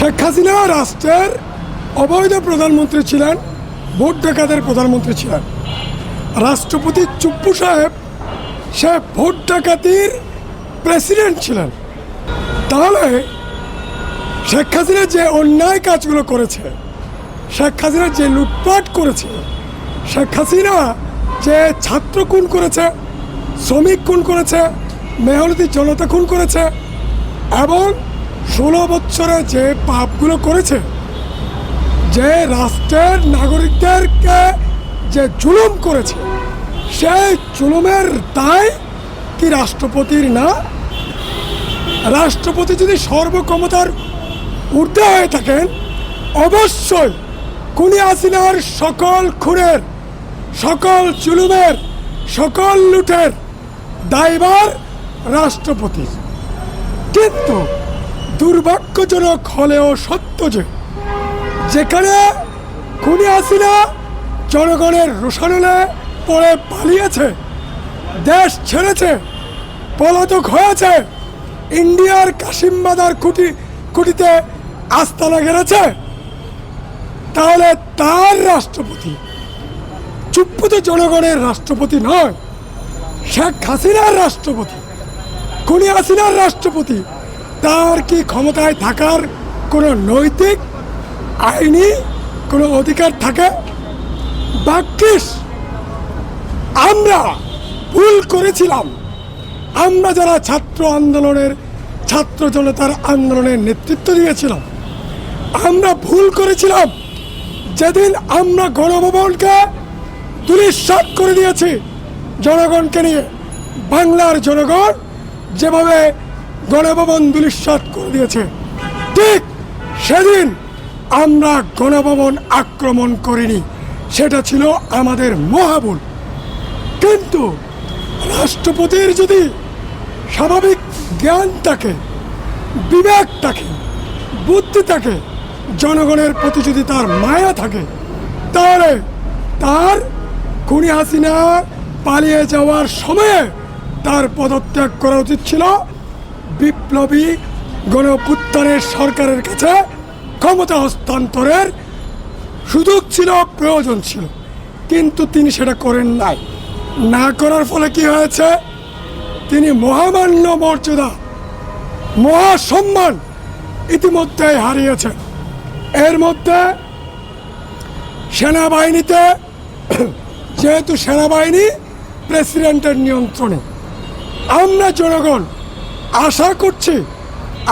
শেখ হাসিনা রাষ্ট্রের অবৈধ প্রধানমন্ত্রী ছিলেন, ভোট ডাকাতের প্রধানমন্ত্রী ছিলেন। রাষ্ট্রপতি চুপ্পু সাহেব সে ভোট ডাকাতির প্রেসিডেন্ট ছিলেন। তাহলে শেখ হাসিনা যে অন্যায় কাজগুলো করেছে, শেখ হাসিনা যে লুটপাট করেছে, শেখ হাসিনা যে ছাত্র খুন করেছে, শ্রমিক খুন করেছে, মেহনতি জনতা খুন করেছে এবং 16 বছরে যে পাপগুলো করেছে, যে রাষ্ট্রের নাগরিকদেরকে যে জুলুম করেছে, সেই জুলুমের দায় কি রাষ্ট্রপতির না? রাষ্ট্রপতি যদি সর্বক্ষমতার ঊর্ধ্বে হয়ে থাকেন, অবশ্যই খুনি হাসিনার সকল খুনের, সকল জুলুমের, সকল লুটের দায়ভার রাষ্ট্রপতির। কিন্তু দুর্ভাগ্যজনক হলেও সত্য যে যেখানে খুনি হাসিনা জনগণের রোষানলে পড়ে পালিয়েছে, দেশ ছেড়েছে, পলাতক হয়েছে, ইন্ডিয়ার কাশিমবাজার খুঁটিতে আস্তানা গেড়েছে, তাহলে তার রাষ্ট্রপতি চুপ্পু তো জনগণের রাষ্ট্রপতি নয়, শেখ হাসিনার রাষ্ট্রপতি, খুনি হাসিনার রাষ্ট্রপতি। তার কি ক্ষমতায় থাকার কোনো নৈতিক আইনি কোনো অধিকার থাকে? ভাগ্যিস আমরা ভুল করেছিলাম, আমরা যারা ছাত্র আন্দোলনের, ছাত্র জনতার আন্দোলনের নেতৃত্ব দিয়েছিলাম, আমরা ভুল করেছিলাম যেদিন আমরা গণভবনকে ধূলিসাৎ করে দিয়েছি জনগণকে নিয়ে। বাংলার জনগণ যেভাবে গণভবন ধূলিসাৎ করে দিয়েছে, ঠিক সেদিন আমরা গণভবন আক্রমণ করিনি, সেটা ছিল আমাদের মহাভুল। কিন্তু রাষ্ট্রপতির যদি স্বাভাবিক জ্ঞান থাকে, বিবেক থাকে, বুদ্ধি থাকে, জনগণের প্রতি যদি তার মায়া থাকে, তাহলে তার খুনি হাসিনা পালিয়ে যাওয়ার সময়ে তার পদত্যাগ করা উচিত ছিল। বিপ্লবী গণঅভ্যুত্থানের সরকারের কাছে ক্ষমতা হস্তান্তরের সুযোগ ছিল, প্রয়োজন ছিল, কিন্তু তিনি সেটা করেন নাই। না করার ফলে কি হয়েছে? তিনি মহামান্য মর্যাদা, মহাসম্মান ইতিমধ্যে হারিয়েছেন। এর মধ্যে সেনাবাহিনীতে, যেহেতু সেনাবাহিনী প্রেসিডেন্টের নিয়ন্ত্রণে, আমরা জনগণ আশা করছি,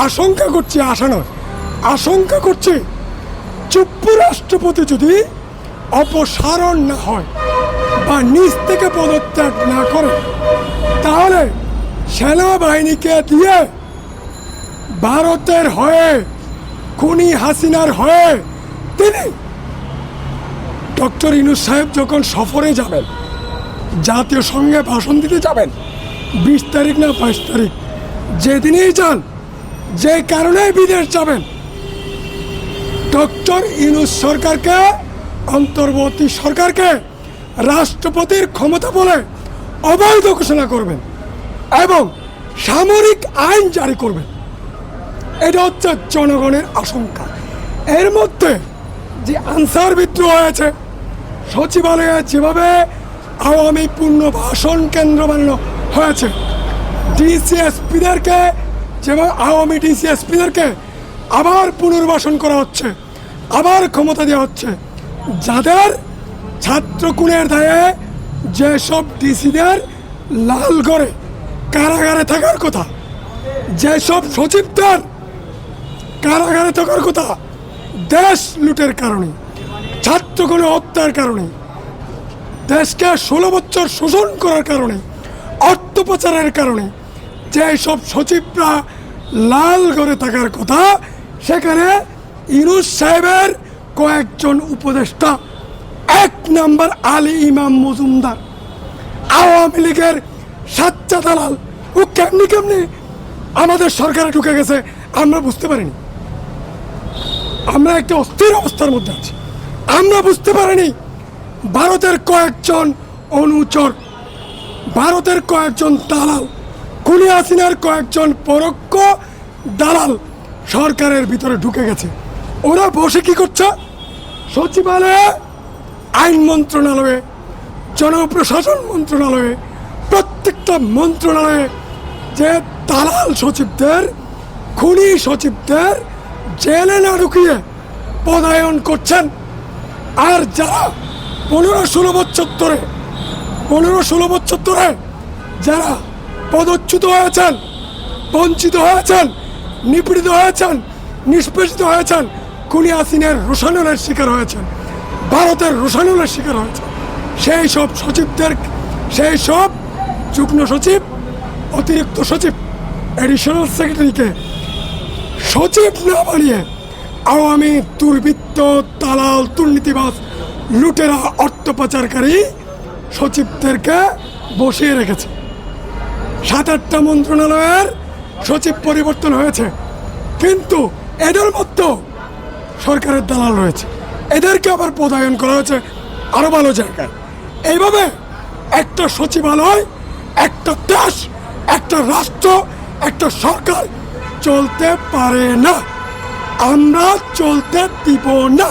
আশঙ্কা করছি, আশা নয় আশঙ্কা করছি, চুপ্পু রাষ্ট্রপতি যদি অপসারণ না হয় বা নিজ থেকে পদত্যাগ না করে, তাহলে সেনাবাহিনীকে দিয়ে ভারতের হয়ে, খুনি হাসিনার হয়ে তিনি, ডক্টর ইউনূস সাহেব যখন সফরে যাবেন, জাতীয় সংঘে ভাষণ দিতে যাবেন 20 তারিখ না 22 তারিখ, যেদিনই যান, যে কারণে বিদেশ যাবেন, ডক্টর ইউনূস সরকারকে, অন্তর্বর্তী সরকারকে রাষ্ট্রপতির ক্ষমতা বলে অবৈধ ঘোষণা করবেন এবং সামরিক আইন জারি করবেন। এটা হচ্ছে জনগণের আশঙ্কা। এর মধ্যে যে আনসার বিদ্রোহ হয়েছে, সচিবালয়ে যেভাবে আওয়ামী পুনর্বাসন কেন্দ্র বানানো হয়েছে, ডিসিএসপিদেরকে যেভাবে, আওয়ামী ডিসিএসপিদেরকে আবার পুনর্বাসন করা হচ্ছে, আবার ক্ষমতা দেওয়া হচ্ছে, যাদের ছাত্র খুনের দায়ে যেসব ডিসিদের লালগড়ে কারাগারে থাকার কথা, যেসব সচিবদের কারাগারে থাকার কথা, দেশ লুটের কারণে, ছাত্রগণ হত্যার কারণে, দেশকে 16 বছর শোষণ করার কারণে, অর্থ পাচারের কারণে যেসব সচিবরা লাল ঘরে থাকার কথা, সেখানে ইউনূস সাহেবের কয়েকজন উপদেষ্টা, 1 নম্বর আলী ইমাম মজুমদার, আওয়ামী লীগের সাচ্চা দালাল, ও কেমনি আমাদের সরকারে ঢুকে গেছে আমরা বুঝতে পারিনি। আমরা একটা অস্থির অবস্থার মধ্যে আছি, আমরা বুঝতে পারিনি। ভারতের কয়েকজন অনুচর, ভারতের কয়েকজন দালাল, খুনি হাসিনার কয়েকজন পরোক্ষ দালাল সরকারের ভিতরে ঢুকে গেছে। ওরা বসে কি করছে? সচিবালয়ে, আইন মন্ত্রণালয়ে, জনপ্রশাসন মন্ত্রণালয়ে, প্রত্যেকটা মন্ত্রণালয়ে যে দালাল সচিবদের, খুনি সচিবদের জেলে না ঢুকিয়ে পদায়ন করছেন। আর যারা 15-16 বছর ধরে যারা পদচ্যুত হয়েছেন, বঞ্চিত হয়েছেন, নিপীড়িত হয়েছেন, নিষ্পেষিত হয়েছেন, খুনি হাসিনার রোষানলের শিকার হয়েছেন, ভারতের রোষানলের শিকার হয়েছেন, সেই সব সচিবদের, সেই সব যুগ্ম সচিব, অতিরিক্ত সচিব, অ্যাডিশনাল সেক্রেটারিকে সচিব না বানিয়ে আওয়ামী দুর্বৃত্ত, দালাল, দুর্নীতিবাজ, লুটেরা, অর্থ পাচারকারী সচিবদেরকে বসিয়ে রেখেছে। 7-8টা মন্ত্রণালয়ের সচিব পরিবর্তন হয়েছে, কিন্তু এদের মধ্যেও সরকারের দালাল রয়েছে। এদেরকে আবার পদায়ন করা হয়েছে আরো ভালো জায়গায়। এইভাবে একটা সচিবালয়, একটা দেশ, একটা রাষ্ট্র, একটা সরকার চলতে পারে না। আমরা চলতে দিব না।